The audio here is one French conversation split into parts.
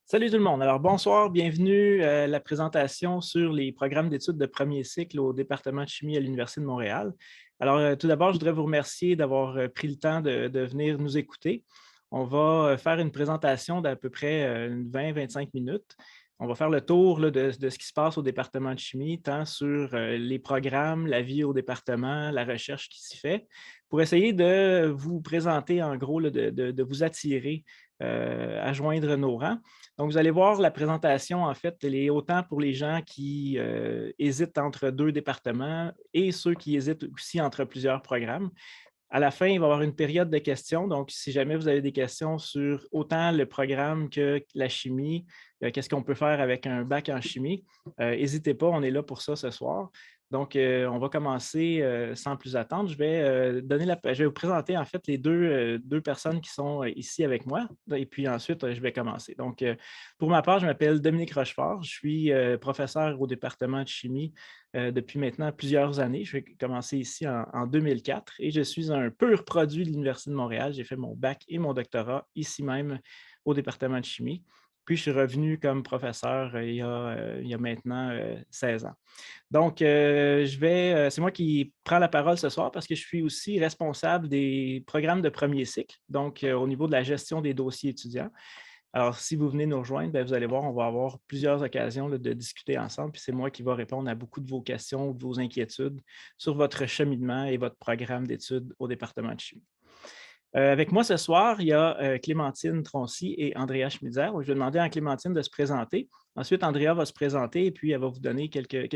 Salut tout le monde. Alors, bonsoir, bienvenue à la présentation sur les programmes d'études de premier cycle au département de chimie à l'Université de Montréal. Alors, tout d'abord, je voudrais vous remercier d'avoir pris le temps de venir nous écouter. On va faire une présentation d'à peu près 20-25 minutes. On va faire le tour là, de ce qui se passe au département de chimie, tant sur les programmes, la vie au département, la recherche qui s'y fait, pour essayer de vous présenter en gros, là, de vous attirer à joindre nos rangs. Donc, vous allez voir la présentation, en fait, elle est autant pour les gens qui hésitent entre deux départements et ceux qui hésitent aussi entre plusieurs programmes. À la fin, il va y avoir une période de questions. Donc, si jamais vous avez des questions sur autant le programme que la chimie, qu'est-ce qu'on peut faire avec un bac en chimie, n'hésitez pas, on est là pour ça ce soir. Donc, on va commencer sans plus attendre. Je vais vous présenter en fait les deux personnes qui sont ici avec moi et puis ensuite, je vais commencer. Donc, pour ma part, je m'appelle Dominique Rochefort. Je suis professeur au département de chimie depuis maintenant plusieurs années. Je vais commencer ici en 2004 et je suis un pur produit de l'Université de Montréal. J'ai fait mon bac et mon doctorat ici même au département de chimie. Puis, je suis revenu comme professeur il y a maintenant 16 ans. Donc, c'est moi qui prends la parole ce soir parce que je suis aussi responsable des programmes de premier cycle, donc au niveau de la gestion des dossiers étudiants. Alors, si vous venez nous rejoindre, bien, vous allez voir, on va avoir plusieurs occasions là, de discuter ensemble, puis c'est moi qui vais répondre à beaucoup de vos questions ou de vos inquiétudes sur votre cheminement et votre programme d'études au département de chimie. Avec moi ce soir, il y a Clémentine Troncy et Andrea Schmitzer. Je vais demander à Clémentine de se présenter. Ensuite, Andrea va se présenter et puis elle va vous donner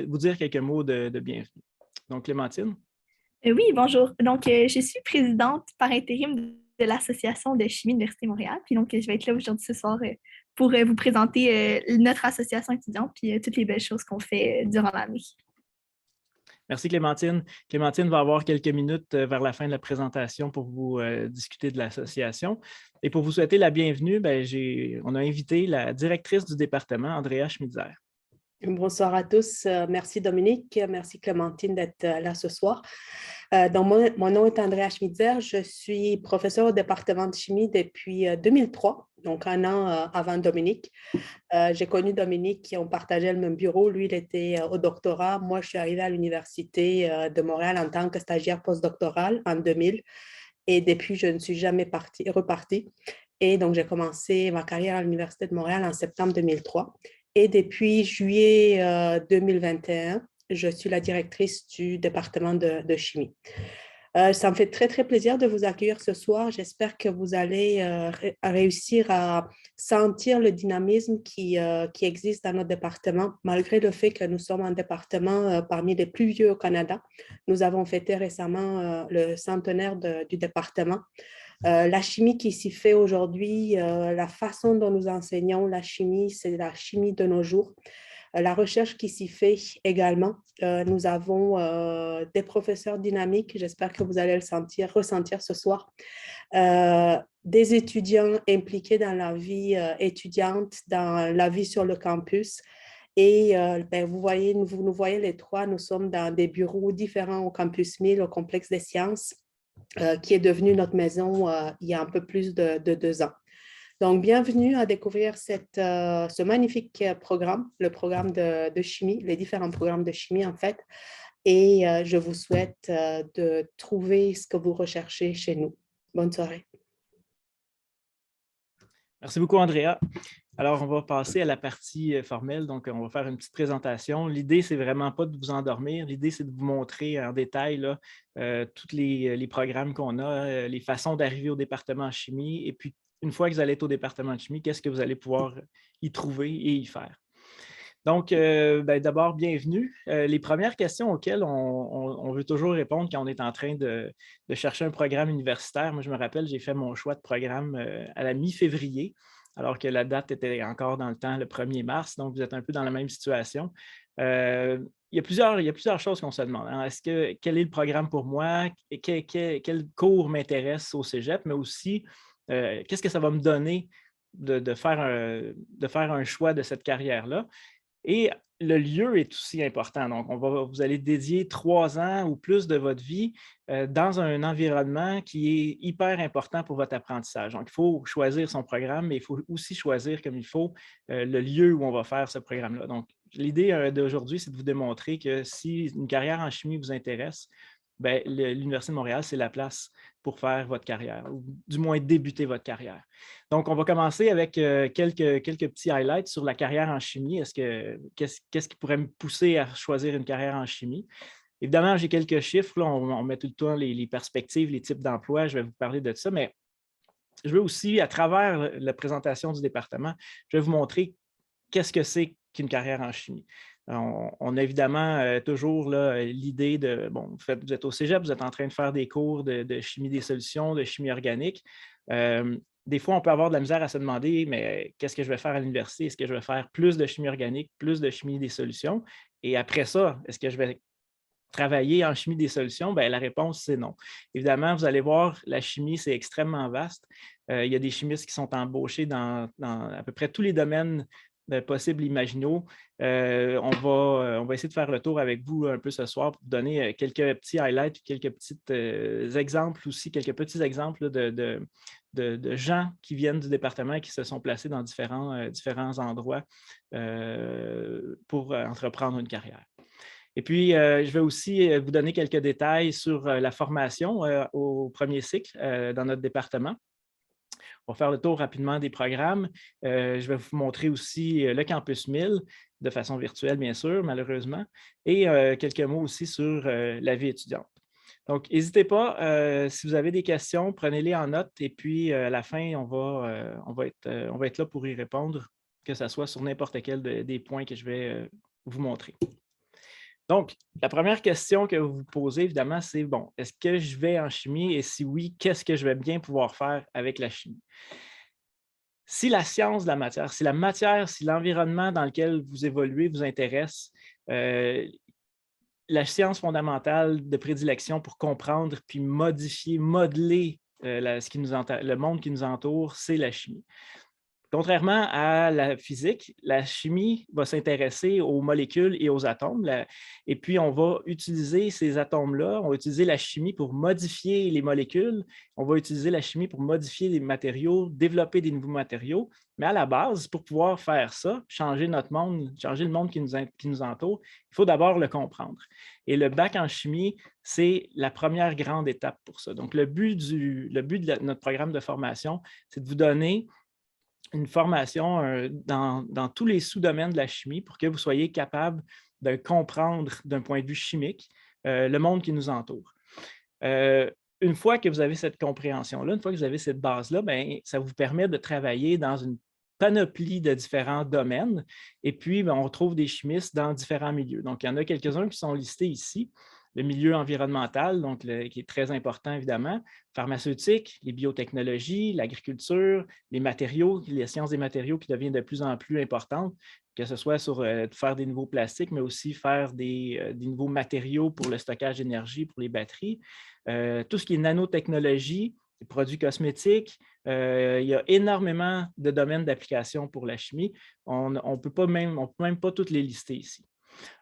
vous dire quelques mots de bienvenue. Donc, Clémentine. Oui, bonjour. Je suis présidente par intérim de l'Association de chimie de l'Université de Montréal. Je vais être là aujourd'hui ce soir pour vous présenter notre association étudiante puis toutes les belles choses qu'on fait durant l'année. Merci Clémentine. Clémentine va avoir quelques minutes vers la fin de la présentation pour vous discuter de l'association. Et pour vous souhaiter la bienvenue, on a invité la directrice du département, Andrea Schmitzer. Bonsoir à tous. Merci Dominique, merci Clémentine d'être là ce soir. Mon nom est Andrea Schmitzer, je suis professeure au département de chimie depuis 2003, donc un an avant Dominique. J'ai connu Dominique, on partageait le même bureau. Lui, il était au doctorat. Moi, je suis arrivée à l'Université de Montréal en tant que stagiaire postdoctorale en 2000. Et depuis, je ne suis jamais repartie. Et donc, j'ai commencé ma carrière à l'Université de Montréal en septembre 2003. Et depuis juillet 2021, je suis la directrice du département de chimie. Ça me fait très, très plaisir de vous accueillir ce soir. J'espère que vous allez réussir à sentir le dynamisme qui existe dans notre département, malgré le fait que nous sommes un département parmi les plus vieux au Canada. Nous avons fêté récemment le centenaire du département. La chimie qui s'y fait aujourd'hui, la façon dont nous enseignons la chimie, c'est la chimie de nos jours. La recherche qui s'y fait également. Nous avons des professeurs dynamiques, j'espère que vous allez ressentir ce soir. Des étudiants impliqués dans la vie étudiante, dans la vie sur le campus. Et vous nous voyez les trois, nous sommes dans des bureaux différents au campus 1000, au complexe des sciences, qui est devenu notre maison il y a un peu plus de 2 ans. Donc, bienvenue à découvrir ce magnifique programme, le programme de chimie, les différents programmes de chimie en fait. Et je vous souhaite de trouver ce que vous recherchez chez nous. Bonne soirée. Merci beaucoup, Andrea. Alors, on va passer à la partie formelle. Donc, on va faire une petite présentation. L'idée, c'est vraiment pas de vous endormir. L'idée, c'est de vous montrer en détail là, tous les programmes qu'on a, les façons d'arriver au département en chimie. Et puis, une fois que vous allez être au département de chimie, qu'est-ce que vous allez pouvoir y trouver et y faire. Donc, d'abord, bienvenue. Les premières questions auxquelles on veut toujours répondre quand on est en train de chercher un programme universitaire. Moi, je me rappelle, j'ai fait mon choix de programme à la mi-février, alors que la date était encore dans le temps, le 1er mars. Donc, vous êtes un peu dans la même situation. Il y a plusieurs choses qu'on se demande. Hein. Quel est le programme pour moi? Quel cours m'intéresse au cégep? Mais aussi, qu'est-ce que ça va me donner de faire un choix de cette carrière-là? Et le lieu est aussi important. Donc, vous allez dédier 3 ans ou plus de votre vie dans un environnement qui est hyper important pour votre apprentissage. Donc, il faut choisir son programme, mais il faut aussi choisir comme il faut le lieu où on va faire ce programme-là. Donc, l'idée d'aujourd'hui, c'est de vous démontrer que si une carrière en chimie vous intéresse, bien, l'Université de Montréal, c'est la place pour faire votre carrière, ou du moins débuter votre carrière. Donc, on va commencer avec quelques petits highlights sur la carrière en chimie. Qu'est-ce qui pourrait me pousser à choisir une carrière en chimie? Évidemment, j'ai quelques chiffres. Là, on met tout le temps les perspectives, les types d'emplois. Je vais vous parler de ça, mais je veux aussi, à travers la présentation du département, je vais vous montrer qu'est-ce que c'est qu'une carrière en chimie. On a évidemment toujours l'idée de, bon, vous êtes au cégep, vous êtes en train de faire des cours de chimie des solutions, de chimie organique. Des fois, on peut avoir de la misère à se demander, mais qu'est-ce que je vais faire à l'université? Est-ce que je vais faire plus de chimie organique, plus de chimie des solutions? Et après ça, est-ce que je vais travailler en chimie des solutions? Bien, la réponse, c'est non. Évidemment, vous allez voir, la chimie, c'est extrêmement vaste. Il y a des chimistes qui sont embauchés dans à peu près tous les domaines possibles imaginaux. On va essayer de faire le tour avec vous un peu ce soir pour vous donner quelques petits highlights, quelques petits exemples aussi, quelques petits exemples de gens qui viennent du département et qui se sont placés dans différents endroits pour entreprendre une carrière. Et puis, je vais aussi vous donner quelques détails sur la formation au premier cycle dans notre département. On va faire le tour rapidement des programmes. Je vais vous montrer aussi le Campus 1000, de façon virtuelle, bien sûr, malheureusement, et quelques mots aussi sur la vie étudiante. Donc, n'hésitez pas, si vous avez des questions, prenez-les en note et puis à la fin, on va être là pour y répondre, que ce soit sur n'importe quel des points que je vais vous montrer. Donc, la première question que vous vous posez, évidemment, c'est, bon, est-ce que je vais en chimie et si oui, qu'est-ce que je vais bien pouvoir faire avec la chimie? Si la science de la matière, si l'environnement dans lequel vous évoluez vous intéresse, la science fondamentale de prédilection pour comprendre puis modifier, modeler le monde qui nous entoure, c'est la chimie. Contrairement à la physique, la chimie va s'intéresser aux molécules et aux atomes. Et puis, on va utiliser ces atomes-là, on va utiliser la chimie pour modifier les molécules, on va utiliser la chimie pour modifier les matériaux, développer des nouveaux matériaux. Mais à la base, pour pouvoir faire ça, changer notre monde, changer le monde qui nous entoure, il faut d'abord le comprendre. Et le bac en chimie, c'est la première grande étape pour ça. Donc, le but de notre programme de formation, c'est de vous donner une formation dans tous les sous-domaines de la chimie pour que vous soyez capable de comprendre d'un point de vue chimique le monde qui nous entoure. Une fois que vous avez cette compréhension-là, une fois que vous avez cette base-là, bien, ça vous permet de travailler dans une panoplie de différents domaines. Et puis, bien, on retrouve des chimistes dans différents milieux. Donc, il y en a quelques-uns qui sont listés ici. Le milieu environnemental, donc qui est très important, évidemment, pharmaceutique, les biotechnologies, l'agriculture, les matériaux, les sciences des matériaux qui deviennent de plus en plus importantes, que ce soit sur faire des nouveaux plastiques, mais aussi faire des nouveaux matériaux pour le stockage d'énergie, pour les batteries. Tout ce qui est nanotechnologie, les produits cosmétiques, il y a énormément de domaines d'application pour la chimie. On ne peut même pas toutes les lister ici.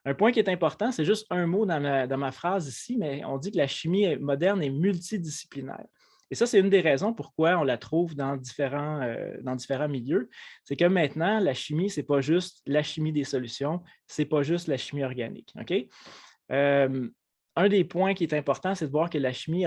Un point qui est important, c'est juste un mot dans ma phrase ici, mais on dit que la chimie moderne est multidisciplinaire. Et ça, c'est une des raisons pourquoi on la trouve dans différents milieux. C'est que maintenant, la chimie, ce n'est pas juste la chimie des solutions, ce n'est pas juste la chimie organique. Okay? Un des points qui est important, c'est de voir que la chimie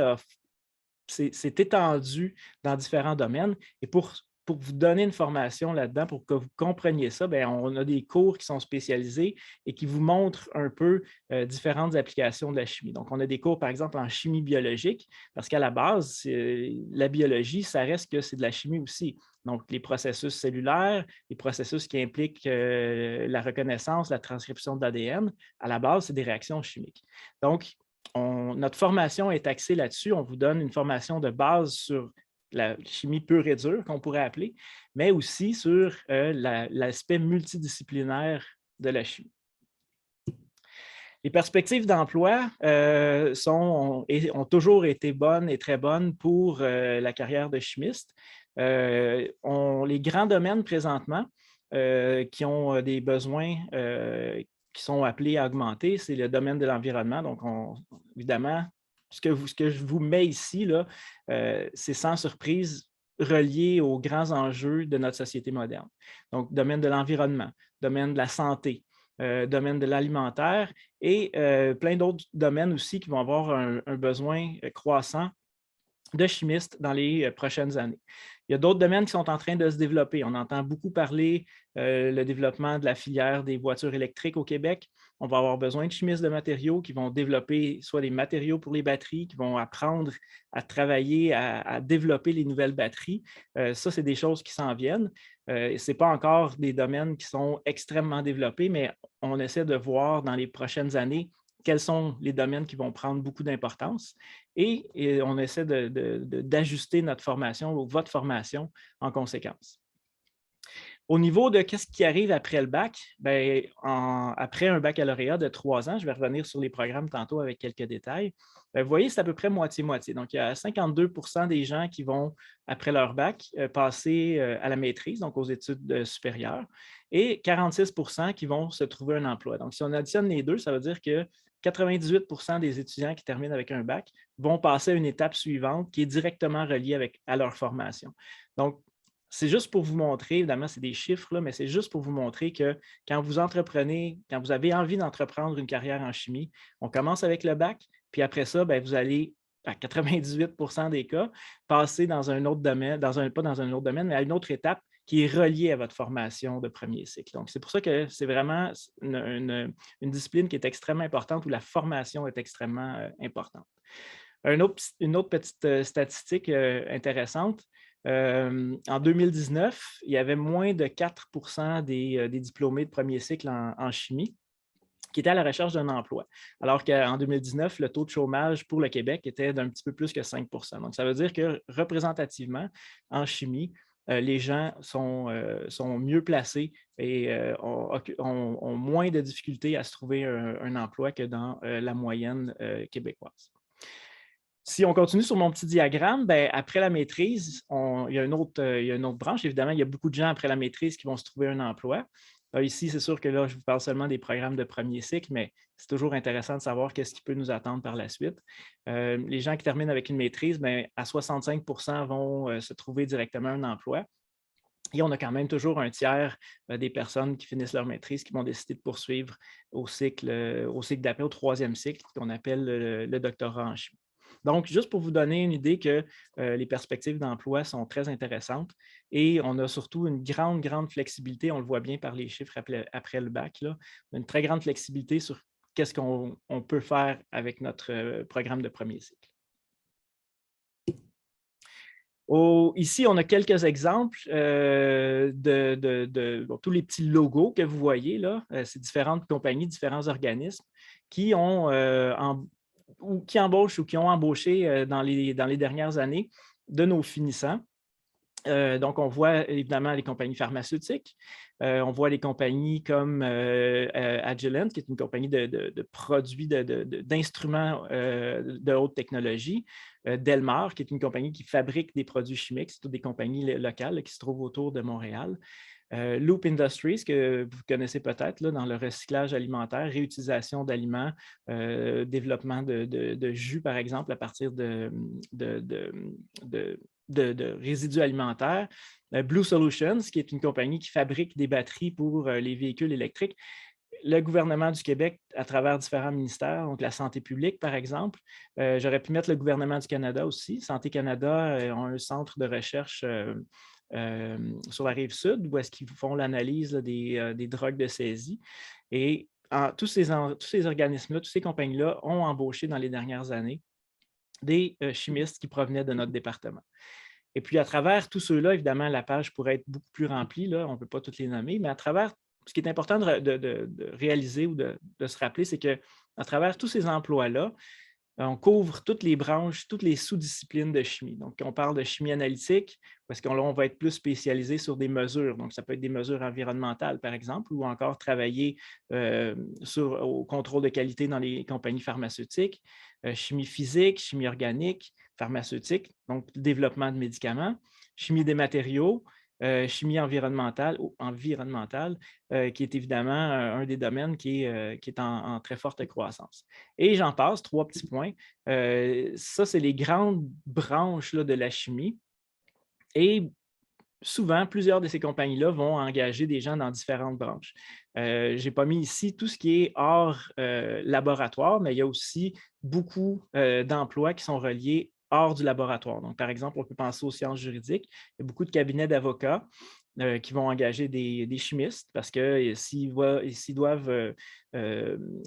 s'est étendue dans différents domaines. Et pour vous donner une formation là-dedans, pour que vous compreniez ça, bien, on a des cours qui sont spécialisés et qui vous montrent un peu différentes applications de la chimie. Donc, on a des cours, par exemple, en chimie biologique, parce qu'à la base, la biologie, ça reste que c'est de la chimie aussi. Donc, les processus cellulaires, les processus qui impliquent la reconnaissance, la transcription de l'ADN, à la base, c'est des réactions chimiques. Donc, notre formation est axée là-dessus. On vous donne une formation de base sur la chimie pure et dure, qu'on pourrait appeler, mais aussi sur l'aspect multidisciplinaire de la chimie. Les perspectives d'emploi ont toujours été bonnes et très bonnes pour la carrière de chimiste. Les grands domaines présentement, qui ont des besoins qui sont appelés à augmenter, c'est le domaine de l'environnement. Donc, évidemment, ce que je vous mets ici, c'est sans surprise relié aux grands enjeux de notre société moderne. Donc, domaine de l'environnement, domaine de la santé, domaine de l'alimentaire et plein d'autres domaines aussi qui vont avoir un besoin croissant de chimistes dans les prochaines années. Il y a d'autres domaines qui sont en train de se développer. On entend beaucoup parler le développement de la filière des voitures électriques au Québec. On va avoir besoin de chimistes de matériaux qui vont développer soit des matériaux pour les batteries, qui vont apprendre à travailler, à développer les nouvelles batteries. Ça, c'est des choses qui s'en viennent. Ce n'est pas encore des domaines qui sont extrêmement développés, mais on essaie de voir dans les prochaines années quels sont les domaines qui vont prendre beaucoup d'importance et on essaie d'ajuster notre formation ou votre formation en conséquence. Au niveau de qu'est-ce qui arrive après le bac, bien, après un baccalauréat de 3 ans, je vais revenir sur les programmes tantôt avec quelques détails, vous voyez, c'est à peu près moitié-moitié. Donc, il y a 52% des gens qui vont, après leur bac, passer à la maîtrise, donc aux études supérieures, et 46% qui vont se trouver un emploi. Donc, si on additionne les deux, ça veut dire que 98% des étudiants qui terminent avec un bac vont passer à une étape suivante qui est directement reliée à leur formation. Donc, c'est juste pour vous montrer, évidemment, c'est des chiffres, là, mais c'est juste pour vous montrer que quand vous entreprenez, quand vous avez envie d'entreprendre une carrière en chimie, on commence avec le bac, puis après ça, bien, vous allez, à 98% des cas, passer dans un autre domaine, pas dans un autre domaine, mais à une autre étape qui est reliée à votre formation de premier cycle. Donc, c'est pour ça que c'est vraiment une discipline qui est extrêmement importante, où la formation est extrêmement importante. Une autre petite statistique intéressante, en 2019, il y avait moins de 4% des diplômés de premier cycle en chimie qui étaient à la recherche d'un emploi, alors qu'en 2019, le taux de chômage pour le Québec était d'un petit peu plus que 5%. Donc, ça veut dire que représentativement, en chimie, les gens sont mieux placés et ont moins de difficultés à se trouver un emploi que dans la moyenne québécoise. Si on continue sur mon petit diagramme, bien, après la maîtrise, il y a une autre branche. Évidemment, il y a beaucoup de gens après la maîtrise qui vont se trouver un emploi. Ici, c'est sûr que là, je vous parle seulement des programmes de premier cycle, mais c'est toujours intéressant de savoir qu'est-ce qui peut nous attendre par la suite. Les gens qui terminent avec une maîtrise, bien, à 65% vont se trouver directement un emploi. Et on a quand même toujours un tiers des personnes qui finissent leur maîtrise qui vont décider de poursuivre au cycle d'après, au 3e cycle, qu'on appelle le doctorat en chimie. Donc, juste pour vous donner une idée que les perspectives d'emploi sont très intéressantes et on a surtout une grande flexibilité, on le voit bien par les chiffres après le bac, là, une très grande flexibilité sur qu'est-ce qu'on peut faire avec notre programme de premier cycle. Ici, on a quelques exemples de tous les petits logos que vous voyez là. C'est différentes compagnies, différents organismes qui ont qui embauchent ou qui ont embauché dans les dernières années de nos finissants. Donc, on voit évidemment les compagnies pharmaceutiques, on voit les compagnies comme Agilent, qui est une compagnie de produits, d'instruments de haute technologie, Delmar, qui est une compagnie qui fabrique des produits chimiques, c'est toutes des compagnies locales là, qui se trouvent autour de Montréal. Loop Industries, que vous connaissez peut-être dans le recyclage alimentaire, réutilisation d'aliments, développement de jus, par exemple, à partir de résidus alimentaires. Blue Solutions, qui est une compagnie qui fabrique des batteries pour les véhicules électriques. Le gouvernement du Québec, à travers différents ministères, donc la santé publique, par exemple. J'aurais pu mettre le gouvernement du Canada aussi. Santé Canada ont un centre de recherche sur la rive sud, où est-ce qu'ils font l'analyse des drogues de saisie. Et tous ces organismes-là, toutes ces compagnies-là ont embauché dans les dernières années des chimistes qui provenaient de notre département. Et puis, à travers tous ceux-là, évidemment, la page pourrait être beaucoup plus remplie, là, on ne peut pas toutes les nommer, mais à travers, ce qui est important de réaliser ou de se rappeler, c'est qu'à travers tous ces emplois-là, on couvre toutes les branches, toutes les sous-disciplines de chimie. Donc, on parle de chimie analytique, parce qu'on va être plus spécialisé sur des mesures. Donc, ça peut être des mesures environnementales, par exemple, ou encore travailler au contrôle de qualité dans les compagnies pharmaceutiques, chimie physique, chimie organique, pharmaceutique, donc le développement de médicaments, chimie des matériaux, chimie environnementale, qui est évidemment un des domaines qui est en très forte croissance. Et j'en passe, 3 petits points. Ça, c'est les grandes branches là, de la chimie. Et souvent, plusieurs de ces compagnies-là vont engager des gens dans différentes branches. Je n'ai pas mis ici tout ce qui est hors laboratoire, mais il y a aussi beaucoup d'emplois qui sont reliés hors du laboratoire. Donc, par exemple, on peut penser aux sciences juridiques. Il y a beaucoup de cabinets d'avocats qui vont engager des chimistes parce que s'ils doivent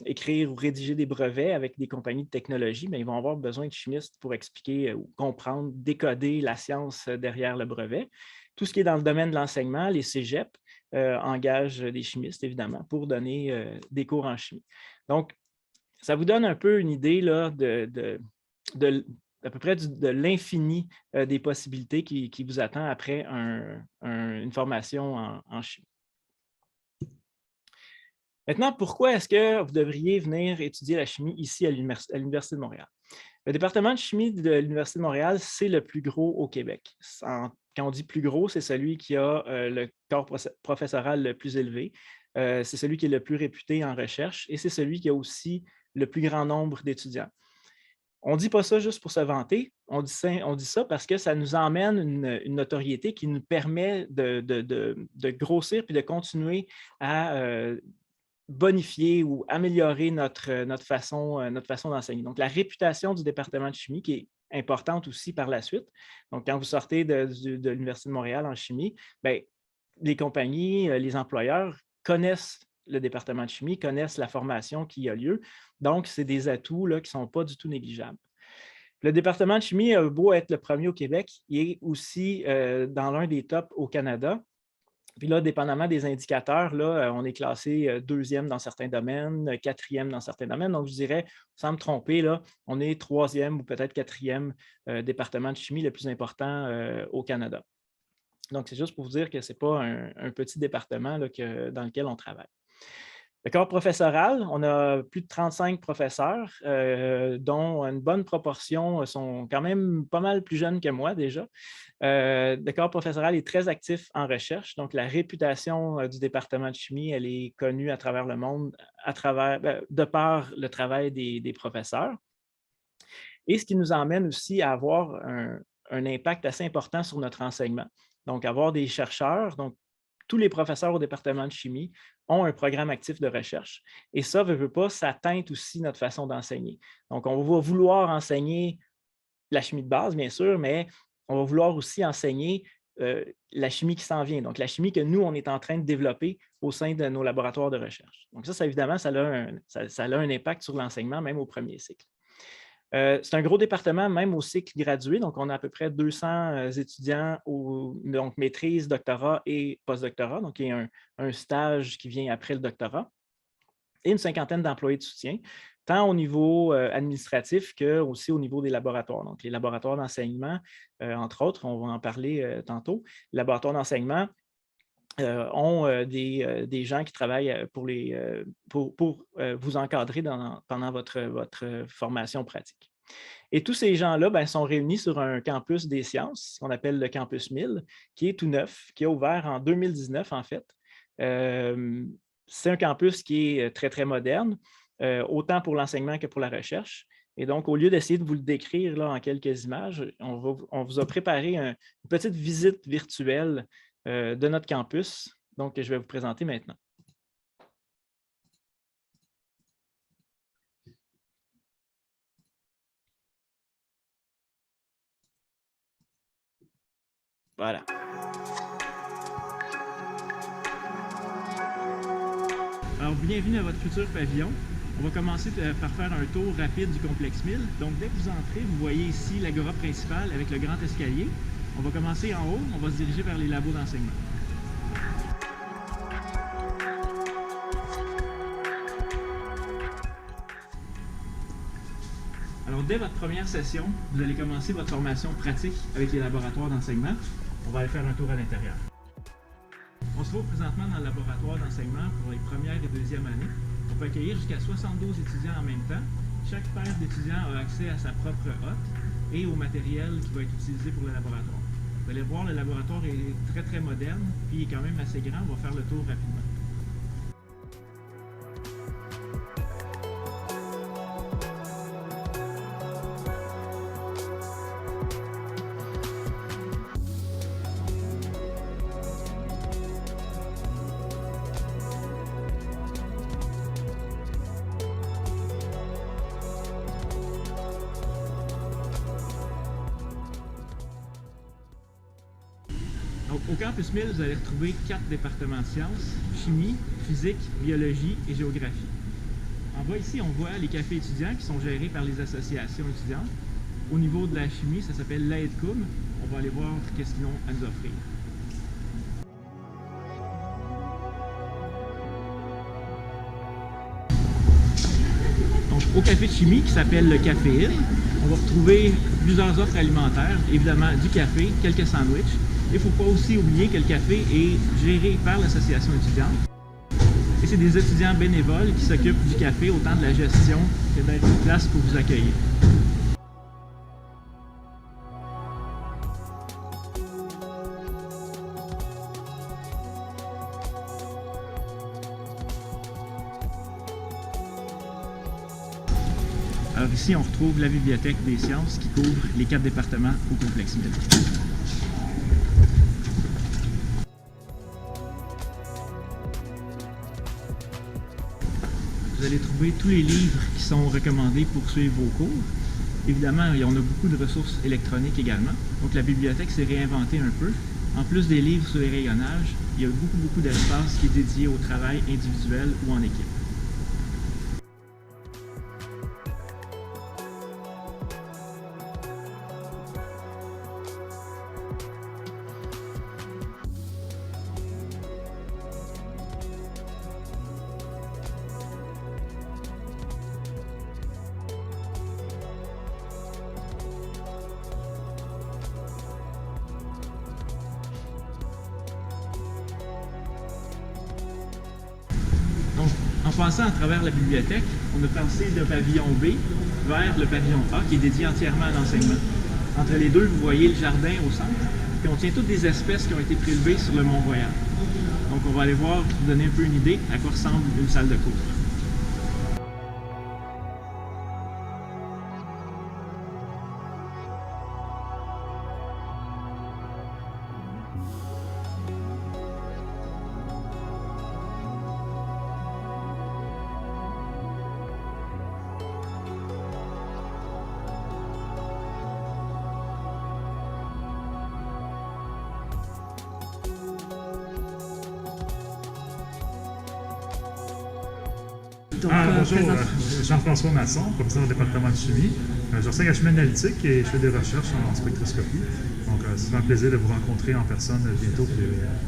écrire ou rédiger des brevets avec des compagnies de technologie, bien, ils vont avoir besoin de chimistes pour expliquer ou comprendre, décoder la science derrière le brevet. Tout ce qui est dans le domaine de l'enseignement, les cégeps engagent des chimistes, évidemment, pour donner des cours en chimie. Donc, ça vous donne un peu une idée là, à peu près de l'infini des possibilités qui vous attend après une formation en chimie. Maintenant, pourquoi est-ce que vous devriez venir étudier la chimie ici à l'Université de Montréal? Le département de chimie de l'Université de Montréal, c'est le plus gros au Québec. Quand on dit plus gros, c'est celui qui a le corps professoral le plus élevé. C'est celui qui est le plus réputé en recherche et c'est celui qui a aussi le plus grand nombre d'étudiants. On ne dit pas ça juste pour se vanter, on dit ça parce que ça nous emmène une notoriété qui nous permet de grossir puis de continuer à bonifier ou améliorer notre façon d'enseigner. Donc, la réputation du département de chimie qui est importante aussi par la suite. Donc, quand vous sortez de l'Université de Montréal en chimie, bien, les compagnies, les employeurs connaissent le département de chimie, connaissent la formation qui a lieu. Donc, c'est des atouts là, qui ne sont pas du tout négligeables. Le département de chimie a beau être le premier au Québec, il est aussi dans l'un des tops au Canada. Puis là, dépendamment des indicateurs, là, on est classé 2e dans certains domaines, 4e dans certains domaines. Donc, je dirais, sans me tromper, là, on est 3e ou peut-être 4e département de chimie le plus important au Canada. Donc, c'est juste pour vous dire que ce n'est pas un petit département là, dans lequel on travaille. Le corps professoral, on a plus de 35 professeurs, dont une bonne proportion sont quand même pas mal plus jeunes que moi déjà. Le corps professoral est très actif en recherche, donc la réputation du département de chimie, elle est connue à travers le monde de par le travail des professeurs. Et ce qui nous emmène aussi à avoir un impact assez important sur notre enseignement. Donc, avoir des chercheurs, donc tous les professeurs au département de chimie ont un programme actif de recherche. Et ça, veut pas, ça teinte aussi notre façon d'enseigner. Donc, on va vouloir enseigner la chimie de base, bien sûr, mais on va vouloir aussi enseigner la chimie qui s'en vient. Donc, la chimie que nous, on est en train de développer au sein de nos laboratoires de recherche. Donc, ça évidemment, ça a un impact sur l'enseignement, même au premier cycle. C'est un gros département, même au cycle gradué. Donc, on a à peu près 200 étudiants, donc maîtrise, doctorat et postdoctorat. Donc, il y a un stage qui vient après le doctorat. Et une cinquantaine d'employés de soutien, tant au niveau administratif qu'aussi au niveau des laboratoires. Donc, les laboratoires d'enseignement, entre autres, on va en parler tantôt. Les laboratoires d'enseignement ont des gens qui travaillent pour vous encadrer pendant votre formation pratique. Et tous ces gens-là sont réunis sur un campus des sciences, qu'on appelle le campus 1000, qui est tout neuf, qui a ouvert en 2019 en fait. C'est un campus qui est très, très moderne, autant pour l'enseignement que pour la recherche. Et donc, au lieu d'essayer de vous le décrire là, en quelques images, on vous a préparé une petite visite virtuelle de notre campus, donc je vais vous présenter maintenant. Voilà. Alors, bienvenue à votre futur pavillon. On va commencer par faire un tour rapide du complexe 1000. Donc, dès que vous entrez, vous voyez ici l'agora principale avec le grand escalier. On va commencer en haut, on va se diriger vers les labos d'enseignement. Alors, dès votre première session, vous allez commencer votre formation pratique avec les laboratoires d'enseignement. On va aller faire un tour à l'intérieur. On se trouve présentement dans le laboratoire d'enseignement pour les premières et deuxièmes années. On peut accueillir jusqu'à 72 étudiants en même temps. Chaque paire d'étudiants a accès à sa propre hotte et au matériel qui va être utilisé pour le laboratoire. Vous allez voir, le laboratoire est très, très moderne, puis il est quand même assez grand. On va faire le tour rapidement. Donc, au Campus 1000, vous allez retrouver 4 départements de sciences: chimie, physique, biologie et géographie. En bas ici, on voit les cafés étudiants qui sont gérés par les associations étudiantes. Au niveau de la chimie, ça s'appelle l'AEDCUM. On va aller voir qu'est-ce qu'ils ont à nous offrir. Donc, au café de chimie, qui s'appelle le Café Hill, on va retrouver plusieurs offres alimentaires, évidemment du café, quelques sandwichs. Il ne faut pas aussi oublier que le café est géré par l'association étudiante. Et c'est des étudiants bénévoles qui s'occupent du café, autant de la gestion que d'être sur place pour vous accueillir. Alors ici, on retrouve la bibliothèque des sciences qui couvre les 4 départements au complexe 1000. Vous allez trouver tous les livres qui sont recommandés pour suivre vos cours. Évidemment, on a beaucoup de ressources électroniques également. Donc la bibliothèque s'est réinventée un peu. En plus des livres sur les rayonnages, il y a beaucoup d'espace qui est dédié au travail individuel ou en équipe. Donc, en passant à travers la bibliothèque, on a passé le pavillon B vers le pavillon A qui est dédié entièrement à l'enseignement. Entre les deux, vous voyez le jardin au centre, puis on tient toutes des espèces qui ont été prélevées sur le Mont-Royal. Donc, on va aller voir, pour vous donner un peu une idée à quoi ressemble une salle de cours. Bonjour, Jean-François Masson, professeur au département de chimie. J'enseigne la chimie analytique et je fais des recherches en spectroscopie. Donc, c'est un plaisir de vous rencontrer en personne bientôt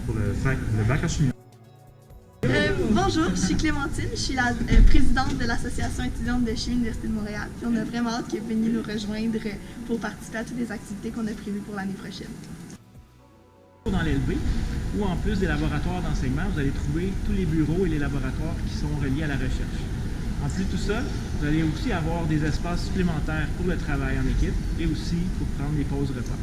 pour le bac en chimie. Bonjour, je suis Clémentine, je suis la présidente de l'Association étudiante de chimie de l'Université de Montréal. Puis on a vraiment hâte que vous veniez nous rejoindre pour participer à toutes les activités qu'on a prévues pour l'année prochaine. Dans l'LB, où en plus des laboratoires d'enseignement, vous allez trouver tous les bureaux et les laboratoires qui sont reliés à la recherche. En plus de tout ça, vous allez aussi avoir des espaces supplémentaires pour le travail en équipe et aussi pour prendre des pauses repas.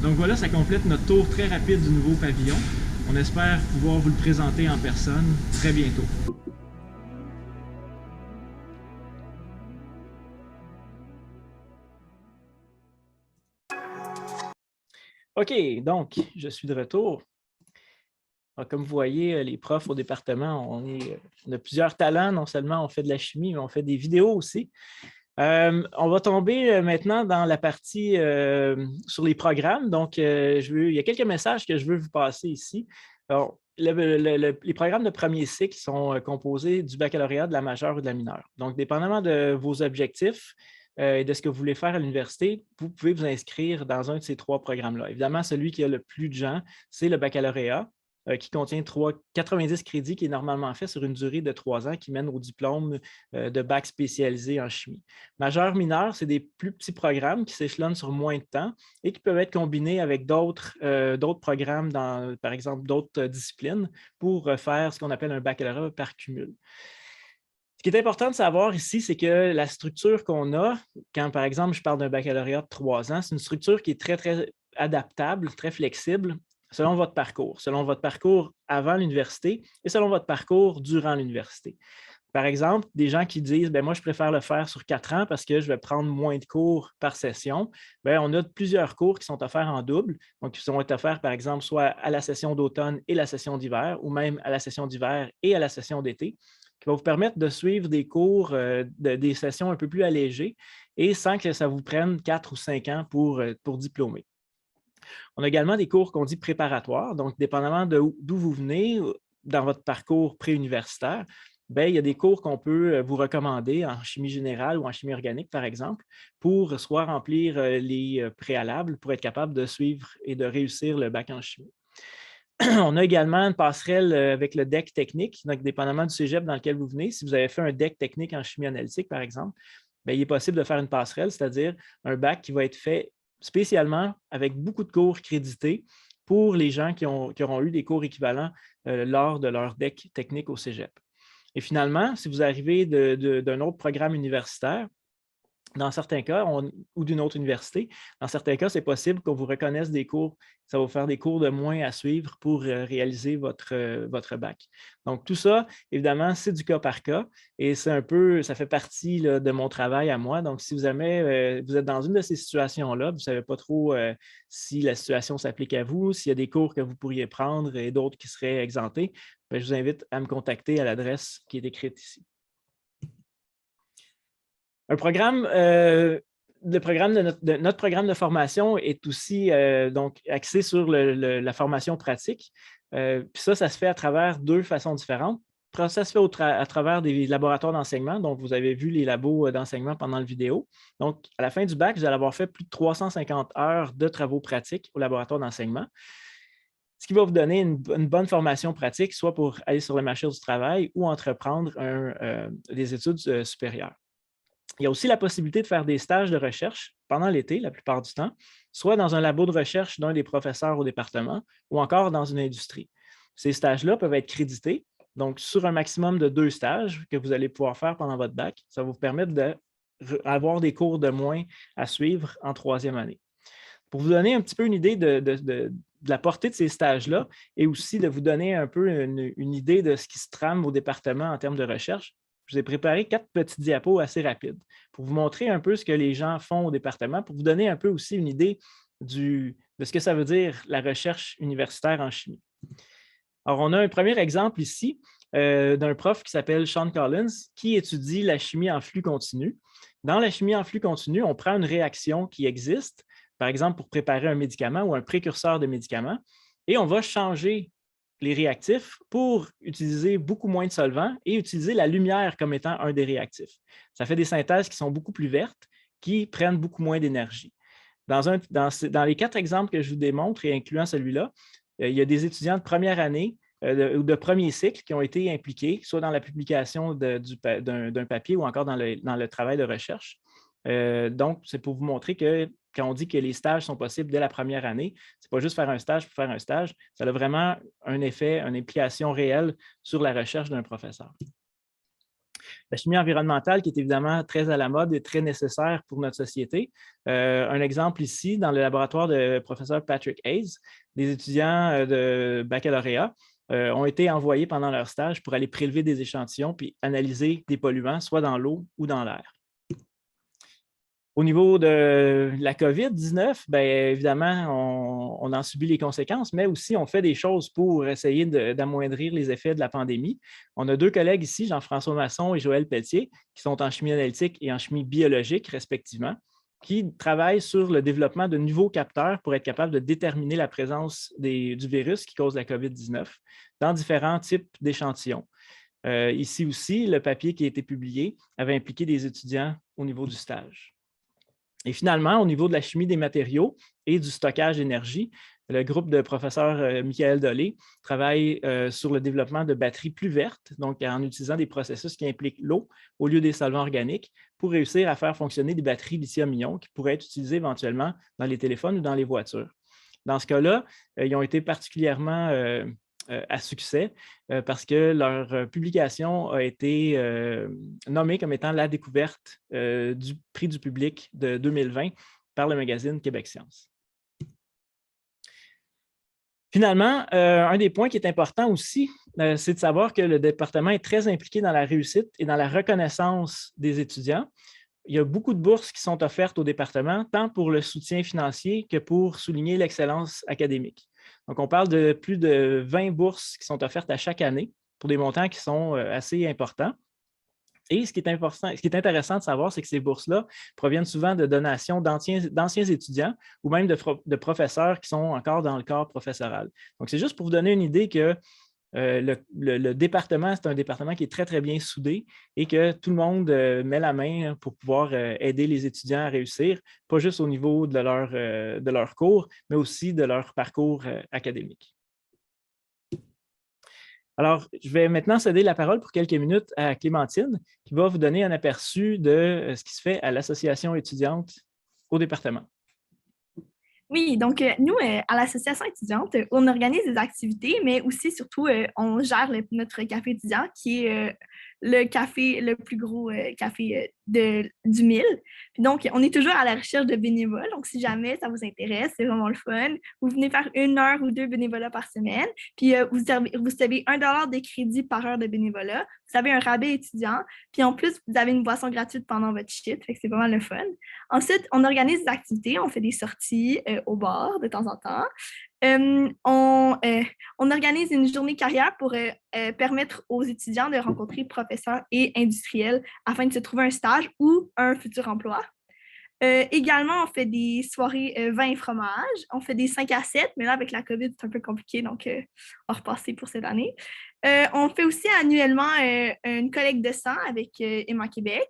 Donc voilà, ça complète notre tour très rapide du nouveau pavillon. On espère pouvoir vous le présenter en personne très bientôt. OK, donc, je suis de retour. Alors, comme vous voyez, les profs au département, on a plusieurs talents. Non seulement on fait de la chimie, mais on fait des vidéos aussi. On va tomber maintenant dans la partie sur les programmes. Donc, il y a quelques messages que je veux vous passer ici. Alors, les programmes de premier cycle sont composés du baccalauréat, de la majeure ou de la mineure. Donc, dépendamment de vos objectifs, et de ce que vous voulez faire à l'université, vous pouvez vous inscrire dans un de ces 3 programmes-là. Évidemment, celui qui a le plus de gens, c'est le baccalauréat, qui contient 90 crédits, qui est normalement fait sur une durée de 3 ans, qui mène au diplôme de bac spécialisé en chimie. Majeur, mineur, c'est des plus petits programmes qui s'échelonnent sur moins de temps et qui peuvent être combinés avec d'autres programmes, par exemple d'autres disciplines, pour faire ce qu'on appelle un baccalauréat par cumul. Ce qui est important de savoir ici, c'est que la structure qu'on a, quand par exemple je parle d'un baccalauréat de 3 ans, c'est une structure qui est très, très adaptable, très flexible selon votre parcours avant l'université et selon votre parcours durant l'université. Par exemple, des gens qui disent « moi, je préfère le faire sur 4 ans parce que je vais prendre moins de cours par session ». On a plusieurs cours qui sont offerts en double, donc qui sont offerts, par exemple, soit à la session d'automne et la session d'hiver, ou même à la session d'hiver et à la session d'été, qui va vous permettre de suivre des cours, des sessions un peu plus allégées et sans que ça vous prenne 4 ou 5 ans pour diplômer. On a également des cours qu'on dit préparatoires, donc dépendamment d'où vous venez dans votre parcours préuniversitaire, il y a des cours qu'on peut vous recommander en chimie générale ou en chimie organique, par exemple, pour soit remplir les préalables pour être capable de suivre et de réussir le bac en chimie. On a également une passerelle avec le DEC technique, donc dépendamment du cégep dans lequel vous venez. Si vous avez fait un DEC technique en chimie analytique, par exemple, il est possible de faire une passerelle, c'est-à-dire un bac qui va être fait spécialement avec beaucoup de cours crédités pour les gens qui auront eu des cours équivalents lors de leur DEC technique au cégep. Et finalement, si vous arrivez d'un autre programme universitaire, dans certains cas, ou d'une autre université, dans certains cas, c'est possible qu'on vous reconnaisse des cours. Ça va vous faire des cours de moins à suivre pour réaliser votre bac. Donc, tout ça, évidemment, c'est du cas par cas et ça fait partie là, de mon travail à moi. Donc, si jamais vous êtes dans une de ces situations-là, vous ne savez pas trop si la situation s'applique à vous, s'il y a des cours que vous pourriez prendre et d'autres qui seraient exemptés, je vous invite à me contacter à l'adresse qui est écrite ici. Notre programme de formation est aussi donc axé sur la formation pratique. Puis ça se fait à travers 2 façons différentes. Ça se fait à travers des laboratoires d'enseignement. Donc, vous avez vu les labos d'enseignement pendant la vidéo. Donc, à la fin du bac, vous allez avoir fait plus de 350 heures de travaux pratiques au laboratoire d'enseignement, ce qui va vous donner une bonne formation pratique, soit pour aller sur le marché du travail ou entreprendre des études supérieures. Il y a aussi la possibilité de faire des stages de recherche pendant l'été, la plupart du temps, soit dans un labo de recherche d'un des professeurs au département ou encore dans une industrie. Ces stages-là peuvent être crédités, donc sur un maximum de 2 stages que vous allez pouvoir faire pendant votre bac. Ça va vous permettre d'avoir des cours de moins à suivre en 3e année. Pour vous donner un petit peu une idée de la portée de ces stages-là et aussi de vous donner un peu une idée de ce qui se trame au département en termes de recherche, je vous ai préparé 4 petits diapos assez rapides pour vous montrer un peu ce que les gens font au département, pour vous donner un peu aussi une idée de ce que ça veut dire la recherche universitaire en chimie. Alors, on a un premier exemple ici d'un prof qui s'appelle Sean Collins qui étudie la chimie en flux continu. Dans la chimie en flux continu, on prend une réaction qui existe, par exemple pour préparer un médicament ou un précurseur de médicament, et on va changer les réactifs pour utiliser beaucoup moins de solvants et utiliser la lumière comme étant un des réactifs. Ça fait des synthèses qui sont beaucoup plus vertes, qui prennent beaucoup moins d'énergie. Dans les 4 exemples que je vous démontre, et incluant celui-là, il y a des étudiants de première année ou de premier cycle qui ont été impliqués, soit dans la publication d'un papier ou encore dans le travail de recherche. Donc, c'est pour vous montrer que quand on dit que les stages sont possibles dès la première année, ce n'est pas juste faire un stage pour faire un stage, ça a vraiment un effet, une implication réelle sur la recherche d'un professeur. La chimie environnementale qui est évidemment très à la mode et très nécessaire pour notre société. Un exemple ici, dans le laboratoire de professeur Patrick Hayes, des étudiants de baccalauréat ont été envoyés pendant leur stage pour aller prélever des échantillons puis analyser des polluants, soit dans l'eau ou dans l'air. Au niveau de la COVID-19, évidemment, on en subit les conséquences, mais aussi on fait des choses pour essayer d'amoindrir les effets de la pandémie. On a 2 collègues ici, Jean-François Masson et Joël Pelletier, qui sont en chimie analytique et en chimie biologique, respectivement, qui travaillent sur le développement de nouveaux capteurs pour être capable de déterminer la présence du virus qui cause la COVID-19 dans différents types d'échantillons. Ici aussi, le papier qui a été publié avait impliqué des étudiants au niveau du stage. Et finalement, au niveau de la chimie des matériaux et du stockage d'énergie, le groupe de professeur Michael Dolé travaille sur le développement de batteries plus vertes, donc en utilisant des processus qui impliquent l'eau au lieu des solvants organiques pour réussir à faire fonctionner des batteries lithium-ion qui pourraient être utilisées éventuellement dans les téléphones ou dans les voitures. Dans ce cas-là, ils ont été particulièrement à succès parce que leur publication a été nommée comme étant la découverte du prix du public de 2020 par le magazine Québec Science. Finalement, un des points qui est important aussi, c'est de savoir que le département est très impliqué dans la réussite et dans la reconnaissance des étudiants. Il y a beaucoup de bourses qui sont offertes au département, tant pour le soutien financier que pour souligner l'excellence académique. Donc, on parle de plus de 20 bourses qui sont offertes à chaque année pour des montants qui sont assez importants. Et ce qui est intéressant de savoir, c'est que ces bourses-là proviennent souvent de donations d'anciens étudiants ou même de professeurs qui sont encore dans le corps professoral. Donc, c'est juste pour vous donner une idée que le département, c'est un département qui est très, très bien soudé et que tout le monde met la main pour pouvoir aider les étudiants à réussir, pas juste au niveau de leur cours, mais aussi de leur parcours académique. Alors, je vais maintenant céder la parole pour quelques minutes à Clémentine, qui va vous donner un aperçu de ce qui se fait à l'association étudiante au département. Oui, donc nous, à l'association étudiante, on organise des activités, mais aussi, surtout, on gère notre café étudiant, qui est le plus gros café du Mille. Puis donc, on est toujours à la recherche de bénévoles. Donc, si jamais ça vous intéresse, c'est vraiment le fun. Vous venez faire 1 heure ou 2 bénévolats par semaine. Puis, vous savez $1 de crédit par heure de bénévolat. Vous avez un rabais étudiant. Puis, en plus, vous avez une boisson gratuite pendant votre shift. Fait que c'est vraiment le fun. Ensuite, on organise des activités. On fait des sorties au bar de temps en temps. On organise une journée carrière pour permettre aux étudiants de rencontrer professeurs et industriels afin de se trouver un stage ou un futur emploi. Également, on fait des soirées vin et fromage. On fait des 5 à 7, mais là, avec la COVID, c'est un peu compliqué, donc on va repasser pour cette année. On fait aussi annuellement une collecte de sang avec Emma Québec.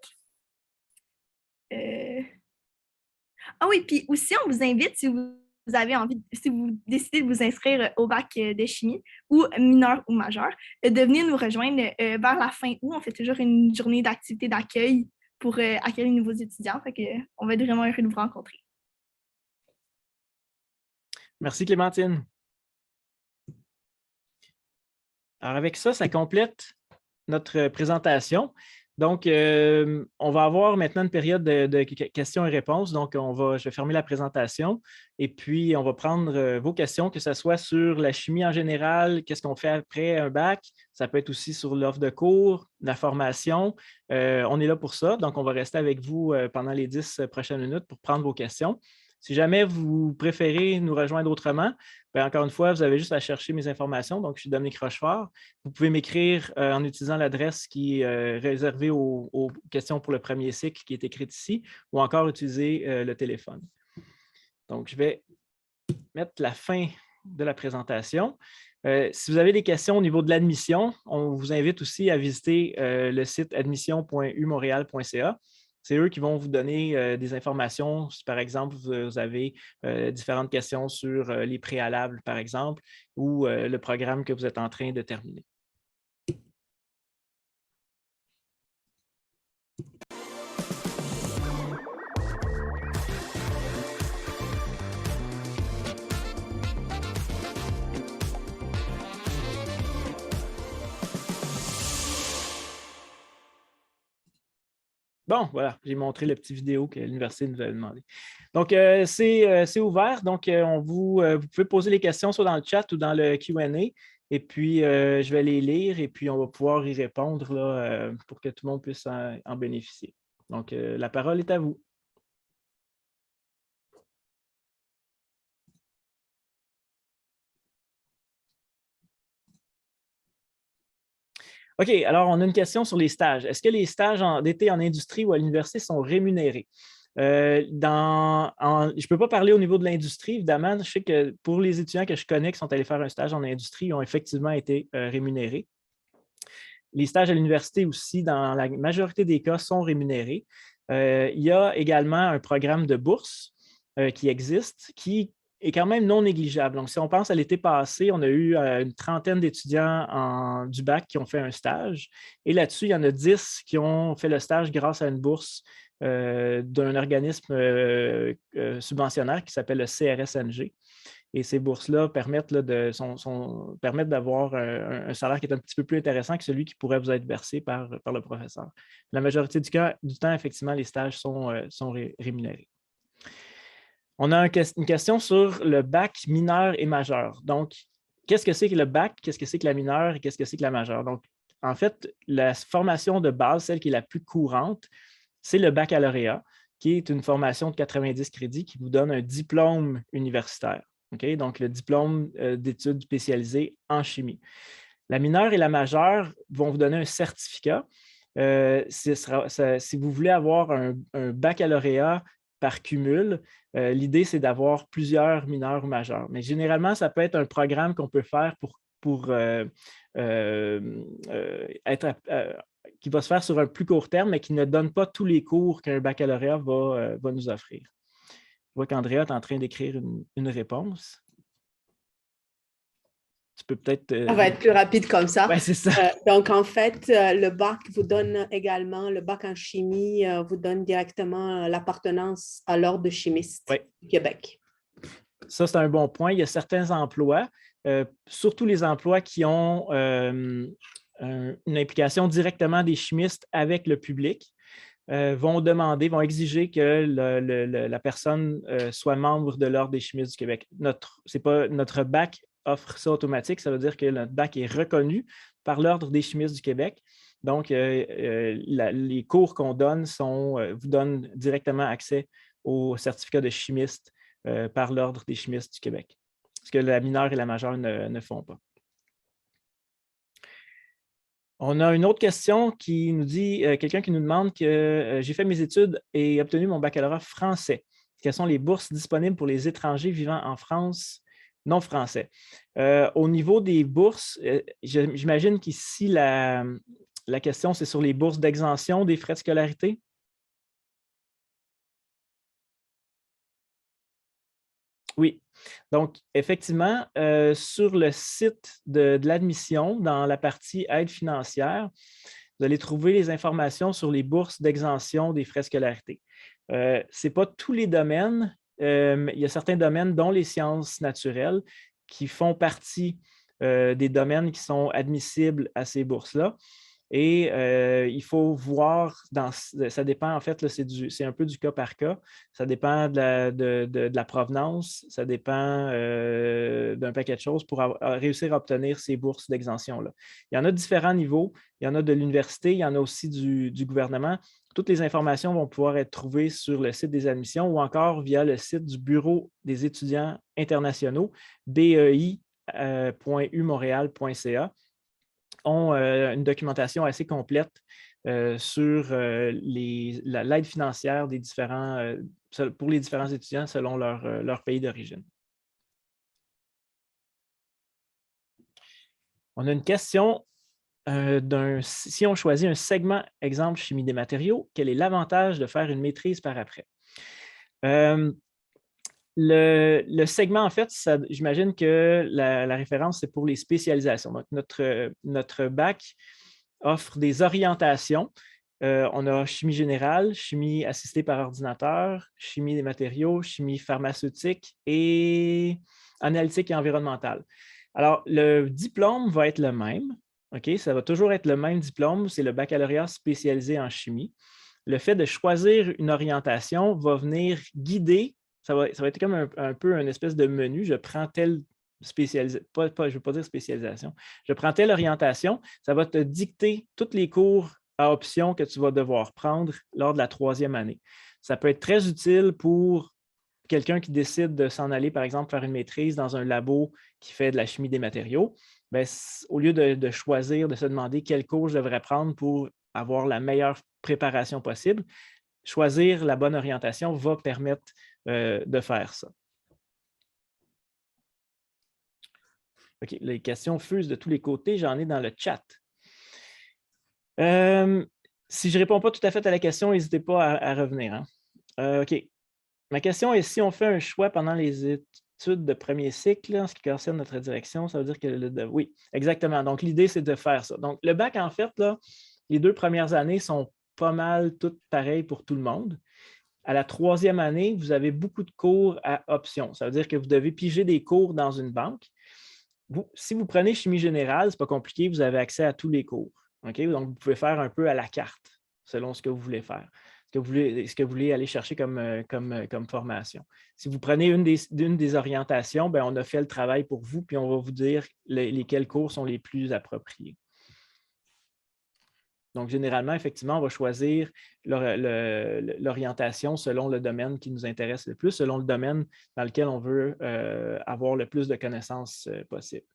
Ah oui, puis aussi, on vous invite, si vous avez envie, si vous décidez de vous inscrire au bac de chimie ou mineur ou majeur, de venir nous rejoindre vers la fin août. On fait toujours une journée d'activité d'accueil pour accueillir les nouveaux étudiants. Fait qu'on va être vraiment heureux de vous rencontrer. Merci Clémentine. Alors avec ça, ça complète notre présentation. Donc, on va avoir maintenant une période de questions et réponses. Donc, je vais fermer la présentation et puis on va prendre vos questions, que ce soit sur la chimie en général, qu'est-ce qu'on fait après un bac. Ça peut être aussi sur l'offre de cours, la formation. On est là pour ça. Donc, on va rester avec vous pendant les 10 prochaines minutes pour prendre vos questions. Si jamais vous préférez nous rejoindre autrement, bien, encore une fois, vous avez juste à chercher mes informations. Donc, je suis Dominique Rochefort. Vous pouvez m'écrire en utilisant l'adresse qui est réservée aux questions pour le premier cycle qui est écrite ici, ou encore utiliser le téléphone. Donc, je vais mettre la fin de la présentation. Si vous avez des questions au niveau de l'admission, on vous invite aussi à visiter le site admission.umontréal.ca. C'est eux qui vont vous donner des informations. Si, par exemple, vous avez différentes questions sur les préalables, par exemple, ou le programme que vous êtes en train de terminer. Bon, voilà, j'ai montré la petite vidéo que l'université nous avait demandé. Donc, c'est ouvert. Donc, vous pouvez poser les questions soit dans le chat ou dans le Q&A. Et puis, je vais les lire et puis on va pouvoir y répondre là, pour que tout le monde puisse en bénéficier. Donc, la parole est à vous. OK, alors on a une question sur les stages. Est-ce que les stages d'été en industrie ou à l'université sont rémunérés? Je ne peux pas parler au niveau de l'industrie, évidemment. Je sais que pour les étudiants que je connais qui sont allés faire un stage en industrie, ils ont effectivement été rémunérés. Les stages à l'université aussi, dans la majorité des cas, sont rémunérés. Il y a également un programme de bourse qui existe, qui est quand même non négligeable. Donc, si on pense à l'été passé, on a eu une trentaine d'étudiants du bac qui ont fait un stage. Et là-dessus, il y en a 10 qui ont fait le stage grâce à une bourse d'un organisme subventionnaire qui s'appelle le CRSNG. Et ces bourses-là permettent, là, permettent d'avoir un salaire qui est un petit peu plus intéressant que celui qui pourrait vous être versé par le professeur. La majorité du temps, effectivement, les stages sont rémunérés. On a une question sur le bac mineur et majeur. Donc, qu'est-ce que c'est que le bac, qu'est-ce que c'est que la mineure et qu'est-ce que c'est que la majeure? Donc, en fait, la formation de base, celle qui est la plus courante, c'est le baccalauréat, qui est une formation de 90 crédits qui vous donne un diplôme universitaire. Okay? Donc, le diplôme d'études spécialisées en chimie. La mineure et la majeure vont vous donner un certificat. Si vous voulez avoir un baccalauréat par cumul, l'idée, c'est d'avoir plusieurs mineurs ou majeurs. Mais généralement, ça peut être un programme qu'on peut faire qui va se faire sur un plus court terme, mais qui ne donne pas tous les cours qu'un baccalauréat va nous offrir. Je vois qu'Andrea est en train d'écrire une réponse. Tu peux peut-être... Ça va être plus rapide comme ça. Oui, c'est ça. Donc, en fait, le bac vous donne également, le bac en chimie vous donne directement l'appartenance à l'ordre de chimistes du Québec. Ça, c'est un bon point. Il y a certains emplois, surtout les emplois qui ont une implication directement des chimistes avec le public, vont exiger que la personne soit membre de l'Ordre des chimistes du Québec. Notre bac offre ça automatique, ça veut dire que notre bac est reconnu par l'Ordre des chimistes du Québec. Donc, les cours qu'on donne vous donnent directement accès au certificat de chimiste par l'Ordre des chimistes du Québec, ce que la mineure et la majeure ne font pas. On a une autre question qui nous dit, quelqu'un qui nous demande que j'ai fait mes études et obtenu mon baccalauréat français. Quelles sont les bourses disponibles pour les étrangers vivant en France non français? Au niveau des bourses, j'imagine qu'ici, la question, c'est sur les bourses d'exemption des frais de scolarité. Oui. Donc, effectivement, sur le site de l'admission, dans la partie aide financière, vous allez trouver les informations sur les bourses d'exemption des frais de scolarité. Ce n'est pas tous les domaines. Il y a certains domaines, dont les sciences naturelles, qui font partie des domaines qui sont admissibles à ces bourses-là. Et il faut voir, ça dépend, en fait, c'est un peu du cas par cas. Ça dépend de la provenance, ça dépend d'un paquet de choses pour réussir à obtenir ces bourses d'exemption-là. Il y en a différents niveaux. Il y en a de l'université, il y en a aussi du gouvernement. Toutes les informations vont pouvoir être trouvées sur le site des admissions ou encore via le site du Bureau des étudiants internationaux, bei.umontréal.ca. ont une documentation assez complète sur l'aide financière pour les différents étudiants selon leur pays d'origine. On a une question si on choisit un segment, exemple chimie des matériaux, quel est l'avantage de faire une maîtrise par après? Le segment, en fait, j'imagine que la référence, c'est pour les spécialisations. Donc, notre bac offre des orientations. On a chimie générale, chimie assistée par ordinateur, chimie des matériaux, chimie pharmaceutique et analytique et environnementale. Alors, le diplôme va être le même. Okay? Ça va toujours être le même diplôme. C'est le baccalauréat spécialisé en chimie. Le fait de choisir une orientation va venir guider. Ça va être comme un peu une espèce de menu. Je prends telle spécialisation, je ne veux pas dire spécialisation. Je prends telle orientation. Ça va te dicter tous les cours à option que tu vas devoir prendre lors de la 3e année. Ça peut être très utile pour quelqu'un qui décide de s'en aller, par exemple, faire une maîtrise dans un labo qui fait de la chimie des matériaux. Bien, au lieu de choisir, de se demander quel cours je devrais prendre pour avoir la meilleure préparation possible, choisir la bonne orientation va permettre de faire ça. OK, les questions fusent de tous les côtés. J'en ai dans le chat. Si je ne réponds pas tout à fait à la question, n'hésitez pas à revenir. Hein. OK. Ma question est si on fait un choix pendant les études de premier cycle, en ce qui concerne notre direction, ça veut dire que oui, exactement. Donc, l'idée, c'est de faire ça. Donc, le bac, en fait, là, les 2 premières années sont pas mal toutes pareilles pour tout le monde. À la 3e année, vous avez beaucoup de cours à option. Ça veut dire que vous devez piger des cours dans une banque. Si vous prenez chimie générale, ce n'est pas compliqué, vous avez accès à tous les cours. Okay? Donc, vous pouvez faire un peu à la carte, selon ce que vous voulez faire, ce que vous voulez aller chercher comme formation. Si vous prenez une des orientations, bien, on a fait le travail pour vous, puis on va vous dire lesquels cours sont les plus appropriés. Donc, généralement, effectivement, on va choisir l'orientation selon le domaine qui nous intéresse le plus, selon le domaine dans lequel on veut avoir le plus de connaissances possible.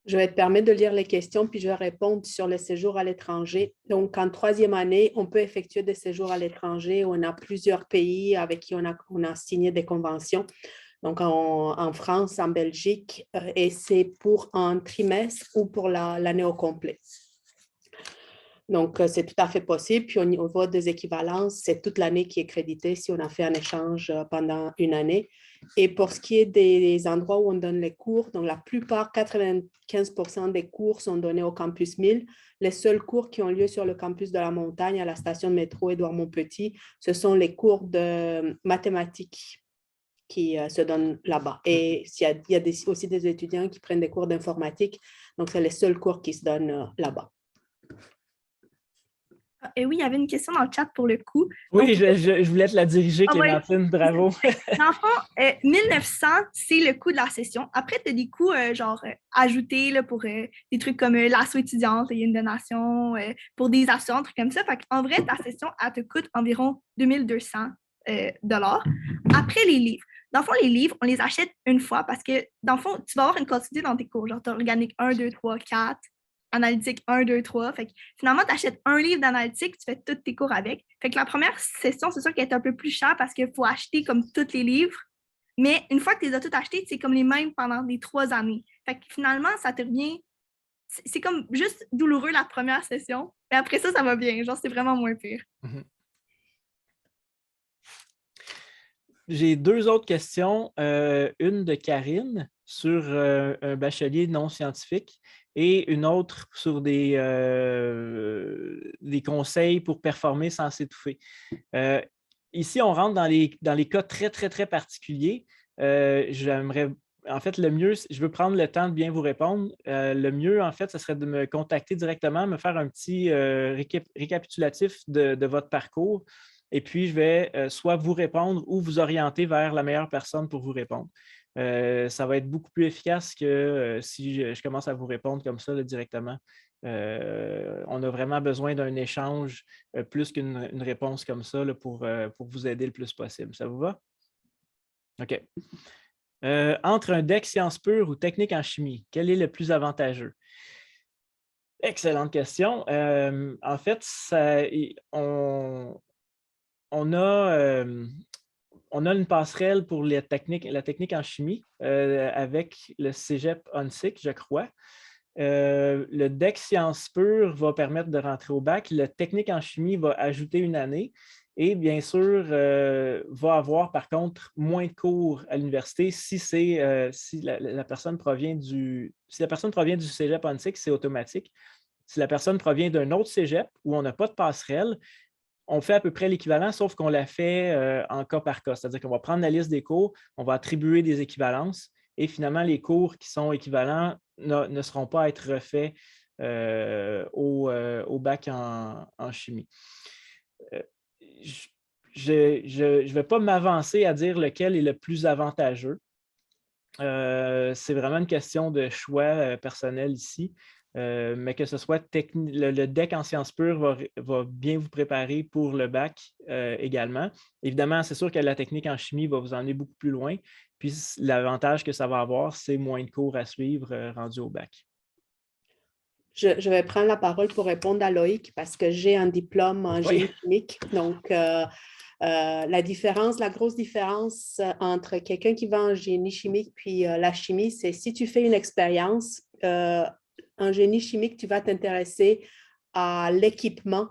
Je vais te permettre de lire les questions, puis je vais répondre sur le séjour à l'étranger. Donc, en 3e année, on peut effectuer des séjours à l'étranger. On a plusieurs pays avec qui on a signé des conventions. Donc, en France, en Belgique, et c'est pour un trimestre ou pour l'année au complet. Donc, c'est tout à fait possible. Puis, au niveau des équivalences, c'est toute l'année qui est créditée si on a fait un échange pendant une année. Et pour ce qui est des endroits où on donne les cours, donc la plupart, 95% des cours sont donnés au campus 1000. Les seuls cours qui ont lieu sur le campus de la Montagne, à la station de métro Édouard-Montpetit, ce sont les cours de mathématiques qui se donnent là-bas. Et il y a aussi des étudiants qui prennent des cours d'informatique. Donc, c'est les seuls cours qui se donnent là-bas. Et oui, il y avait une question dans le chat pour le coût. Oui, donc, je voulais te la diriger, Clémentine, ouais. bravo. Dans le fond, 1900, c'est le coût de la session. Après, tu as des coûts ajoutés là, pour des trucs comme l'asso étudiante, il y a une donation pour des assurances, trucs comme ça. Fait en vrai, ta session, elle te coûte environ 2200 dollars. Après, les livres. Dans le fond, les livres, on les achète une fois parce que, dans le fond, tu vas avoir une quantité dans tes cours, genre tu as organique 1, 2, 3, 4, analytique 1, 2, 3. Fait que finalement, tu achètes un livre d'analytique, tu fais tous tes cours avec. Fait que la première session, c'est sûr qu'elle est un peu plus chère parce qu'il faut acheter comme tous les livres. Mais une fois que tu les as tous achetés, c'est comme les mêmes pendant les 3 années. Fait que finalement, ça te revient. C'est comme juste douloureux la première session. Mais après ça, ça va bien. Genre, c'est vraiment moins pire. Mm-hmm. J'ai 2 autres questions. Une de Karine sur un bachelier non scientifique et une autre sur des conseils pour performer sans s'étouffer. Ici, on rentre dans les cas très, très, très particuliers. J'aimerais, en fait, le mieux, je veux prendre le temps de bien vous répondre. Le mieux, en fait, ce serait de me contacter directement, me faire un petit récapitulatif de votre parcours. Et puis, je vais soit vous répondre ou vous orienter vers la meilleure personne pour vous répondre. Ça va être beaucoup plus efficace que si je commence à vous répondre comme ça là, directement. On a vraiment besoin d'un échange plus qu'une réponse comme ça là, pour vous aider le plus possible. Ça vous va? OK. Entre un DEC sciences pures ou technique en chimie, quel est le plus avantageux? Excellente question. En fait, on a une passerelle pour la technique en chimie avec le cégep ONSIC, je crois. Le DEC Sciences pures va permettre de rentrer au bac. Le technique en chimie va ajouter une année et bien sûr va avoir par contre moins de cours à l'université si la personne provient du cégep ONSIC, c'est automatique. Si la personne provient d'un autre cégep où on n'a pas de passerelle, on fait à peu près l'équivalent, sauf qu'on l'a fait en cas par cas. C'est-à-dire qu'on va prendre la liste des cours, on va attribuer des équivalences et finalement, les cours qui sont équivalents ne seront pas à être refaits au bac en chimie. Je ne vais pas m'avancer à dire lequel est le plus avantageux. C'est vraiment une question de choix personnel ici. Mais que ce soit le DEC en sciences pures va bien vous préparer pour le bac également. Évidemment, c'est sûr que la technique en chimie va vous emmener beaucoup plus loin. Puis l'avantage que ça va avoir, c'est moins de cours à suivre rendu au bac. Je vais prendre la parole pour répondre à Loïc parce que j'ai un diplôme en génie chimique. Donc, la grosse différence entre quelqu'un qui va en génie chimique puis la chimie, c'est si tu fais une expérience, en génie chimique, tu vas t'intéresser à l'équipement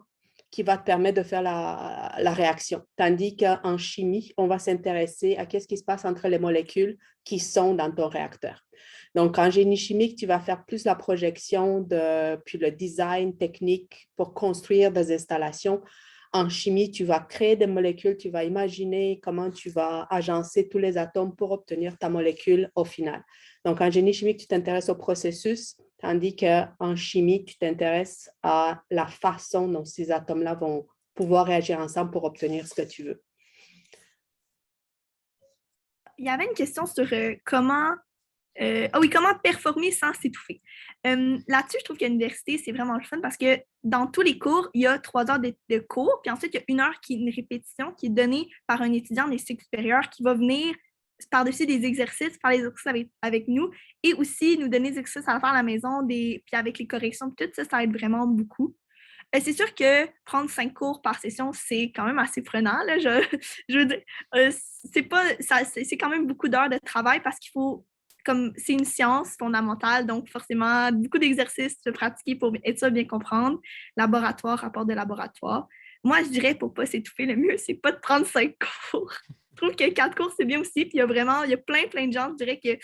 qui va te permettre de faire la réaction. Tandis qu'en chimie, on va s'intéresser à ce qui se passe entre les molécules qui sont dans ton réacteur. Donc, en génie chimique, tu vas faire plus la projection puis le design technique pour construire des installations. En chimie, tu vas créer des molécules, tu vas imaginer comment tu vas agencer tous les atomes pour obtenir ta molécule au final. Donc, en génie chimique, tu t'intéresses au processus, tandis qu'en chimie, tu t'intéresses à la façon dont ces atomes-là vont pouvoir réagir ensemble pour obtenir ce que tu veux. Il y avait une question sur comment performer sans s'étouffer. Là-dessus, je trouve qu'à l'université, c'est vraiment le fun parce que dans tous les cours, il y a 3 heures de cours, puis ensuite, il y a 1 heure qui est une répétition qui est donnée par un étudiant des cycles supérieurs qui va venir par-dessus des exercices, faire les exercices avec nous et aussi nous donner des exercices à faire à la maison, puis avec les corrections, tout ça, ça aide vraiment beaucoup. C'est sûr que prendre 5 cours par session, c'est quand même assez prenant. Là. Je veux dire, c'est quand même beaucoup d'heures de travail parce qu'il faut, comme c'est une science fondamentale, donc forcément, beaucoup d'exercices de pratiquer pour être ça, bien comprendre. Laboratoire, rapport de laboratoire. Moi, je dirais, pour ne pas s'étouffer, le mieux, c'est pas de prendre 5 cours. Je trouve que 4 cours, c'est bien aussi. Puis il y a plein de gens, je dirais que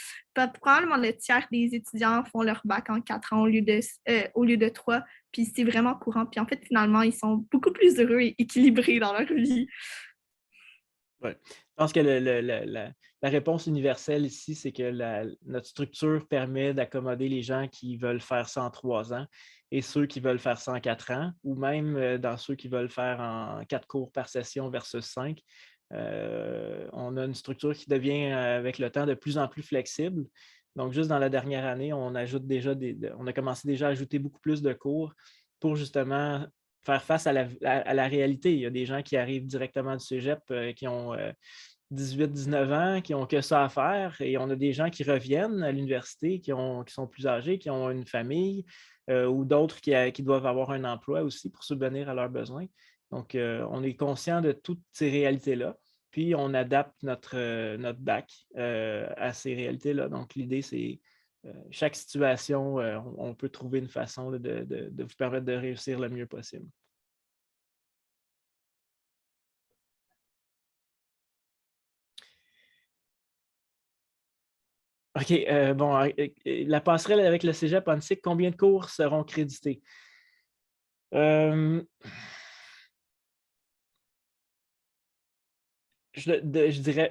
probablement le tiers des étudiants font leur bac en 4 ans au lieu de 3. Puis c'est vraiment courant. Puis en fait, finalement, ils sont beaucoup plus heureux et équilibrés dans leur vie. Ouais. Je pense que la réponse universelle ici, c'est que notre structure permet d'accommoder les gens qui veulent faire ça en 3 ans et ceux qui veulent faire ça en 4 ans, ou même dans ceux qui veulent faire en 4 cours par session versus 5. On a une structure qui devient, avec le temps, de plus en plus flexible. Donc, juste dans la dernière année, on a commencé déjà à ajouter beaucoup plus de cours pour justement faire face à la réalité. Il y a des gens qui arrivent directement du cégep qui ont 18-19 ans, qui n'ont que ça à faire, et on a des gens qui reviennent à l'université, qui sont plus âgés, qui ont une famille, ou d'autres qui doivent avoir un emploi aussi pour subvenir à leurs besoins. Donc, on est conscient de toutes ces réalités-là, puis on adapte notre bac à ces réalités-là. Donc, l'idée, c'est chaque situation, on peut trouver une façon de vous permettre de réussir le mieux possible. OK, bon, la passerelle avec le cégep en cycle, combien de cours seront crédités? Je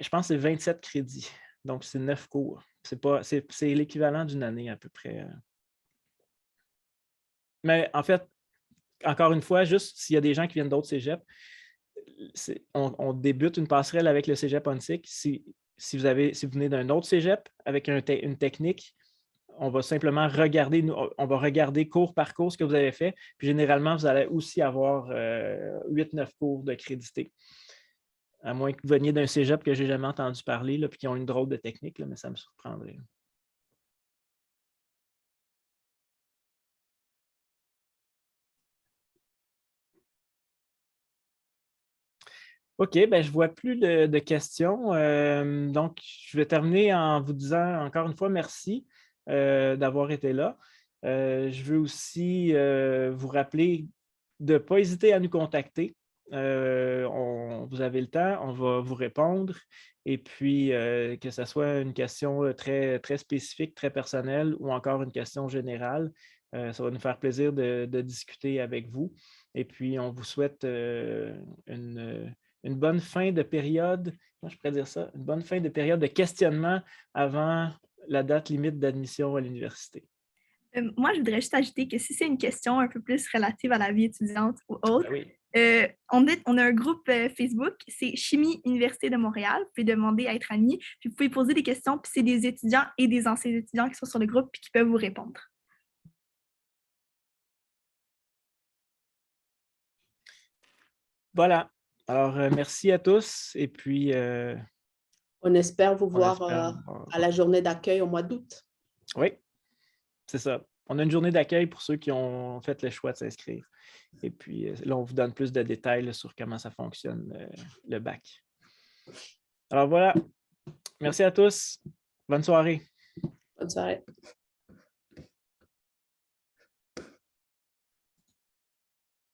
pense que c'est 27 crédits. Donc, c'est 9 cours. C'est l'équivalent d'une année à peu près. Mais en fait, encore une fois, juste s'il y a des gens qui viennent d'autres cégeps, on débute une passerelle avec le cégep ONSIC. Si vous venez d'un autre cégep avec une technique, on va simplement regarder cours par cours ce que vous avez fait. Puis généralement, vous allez aussi avoir 8-9 cours de crédité. À moins que vous veniez d'un cégep que je n'ai jamais entendu parler, là, puis qui ont une drôle de technique, là, mais ça me surprendrait. OK, ben, je ne vois plus de questions. Donc, je vais terminer en vous disant encore une fois merci d'avoir été là. Je veux aussi vous rappeler de ne pas hésiter à nous contacter. Vous avez le temps, on va vous répondre. Et puis, que ce soit une question très, très spécifique, très personnelle ou encore une question générale, ça va nous faire plaisir de discuter avec vous. Et puis, on vous souhaite une bonne fin de période, comment je pourrais dire ça, une bonne fin de période de questionnement avant la date limite d'admission à l'université. Moi, je voudrais juste ajouter que si c'est une question un peu plus relative à la vie étudiante ou autre, Ben oui. on a un groupe Facebook, c'est Chimie Université de Montréal. Vous pouvez demander à être admis, puis vous pouvez poser des questions, puis c'est des étudiants et des anciens étudiants qui sont sur le groupe puis qui peuvent vous répondre. Voilà. Alors, merci à tous. Et puis, on espère vous voir à la journée d'accueil au mois d'août. Oui, c'est ça. On a une journée d'accueil pour ceux qui ont fait le choix de s'inscrire. Et puis, là, on vous donne plus de détails là, sur comment ça fonctionne, le bac. Alors, voilà. Merci à tous. Bonne soirée. Bonne soirée.